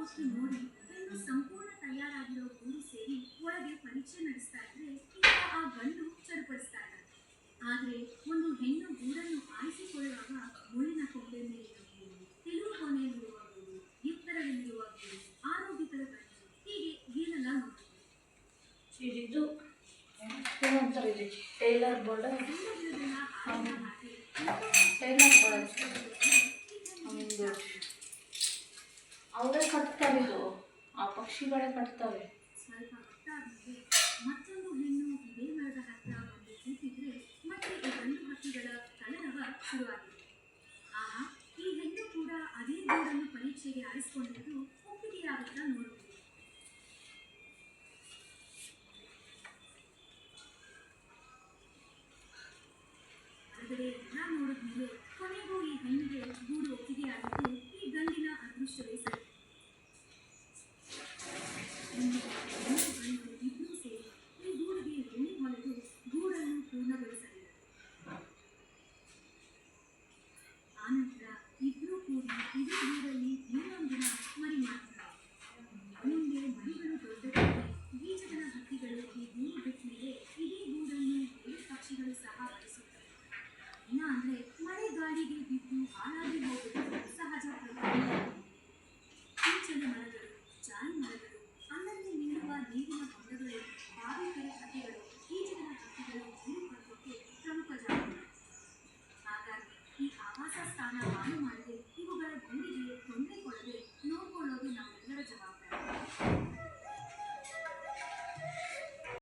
ಹೊತ್ತು ನೋಡಿ ಹೆಣ್ಣು ಸಂಪೂರ್ಣ ತಯಾರಾಗಿರೋ ಗೂಡು ಸೇರಿ ಒಳಗೆ ಪರೀಕ್ಷೆ ನಡೆಸ್ತಾ ಇದ್ರೆ ಈಗ ಆ ಗಂಡು ಚರ್ಪಡಿಸ್ತಾ ಇದ್ದಾರೆ. ಆದ್ರೆ ಒಂದು ಹೆಣ್ಣು ಗೂಡನ್ನು ಆರಿಸಿಕೊಳ್ಳುವಾಗ ಮುಳ್ಳಿನ ಕೊಂಬೆ ಮೇಲಿರುವ ಗೂಡು, ತೆಲುಗು ಕೊನೆಯಲ್ಲಿರುವ ಗೂಡು, ಎತ್ತರದಲ್ಲಿರುವ ಗೂಡು, ಆರೋಗ್ಯಕರ ಗಂಡು, ಹೀಗೆ ಏನೆಲ್ಲ ನೋಡ್ತೀವಿ. ಇದು ಏನಂತಾರೆ, ಇದು ಟೈಲರ್ ಬೋರ್ಡ್, ಟೈಲರ್ ಬೋರ್ಡ್ ಅವರೇ ಕಟ್ತಾರೆ. ಇದು ಆ ಪಕ್ಷಿಗಳೇ ಕಟ್ತವೆ. ಸ್ವಲ್ಪ ಗೊತ್ತಾದ್ಮೇಲೆ ಮತ್ತೊಂದು ಹೆಣ್ಣು ಇದೇ ಮರದ ಹತ್ರ ಬಂದು ಕೂತಿದ್ರೆ ಮತ್ತೆ ಈ ಗಂಡು ಹಕ್ಕಿಗಳ ಕಲರವ ಶುರುವಾಗಿದೆ. ಆಹಾ, ಈ ಹೆಣ್ಣು ಕೂಡ ಅದೇ ಗೂಡನ್ನು ಪರೀಕ್ಷೆಗೆ ಆರಿಸಿಕೊಂಡಿದ್ದು ಒಪ್ಪಿಗೆಯಾಗುತ್ತಾ ನೋಡುವುದು. ಆದರೆ ಎಲ್ಲ ನೋಡಿದ್ಮೇಲೆ ಕೊನೆಗೂ ಈ ಹೆಣ್ಣಿಗೆ ಗೂಡು ಒಪ್ಪಿಗೆಯಾಗಿದ್ದು ಈ ಗಂಡಿನ ಅದೃಷ್ಟವೇ ಸರಿ. ಇಬ್ಬರೂ ಸೇರಿ ಈ ಗೂಡಿಗೆ ಋಣಿ ಹೊಲೆದು ಗೂಡನ್ನು ಪೂರ್ಣಗೊಳಿಸಲಿದೆ. ಆನಂತರ ಇಬ್ಬರೂ ಕೂಡಿ ಇದೇ ಗೂಡಲ್ಲಿ ಇನ್ನೊಂದಿನ ಮರಿ ಮಾಡ್ತಾರೆ. ಮುಂದೆ ಮರಿಗಳು ದೊಡ್ಡದಾಗಿ ಬೀಜಗಳ ಹಕ್ಕಿಗಳು ಈ ಗೂಡು ಬಿಟ್ಟ ಮೇಲೆ ಇದೇ ಗೂಡನ್ನು ಬೇರೆ ಪಕ್ಷಿಗಳು ಸಹ ಬಯಸುತ್ತವೆ. ಇನ್ನ ಅಂದ್ರೆ ಮಳೆ ಗಾಳಿಗೆ ಬಿದ್ದು ಹಾಳಾಗಿ ಹೋಗುವುದು ಸಹಜ ಪ್ರಕ್ರಿಯೆ.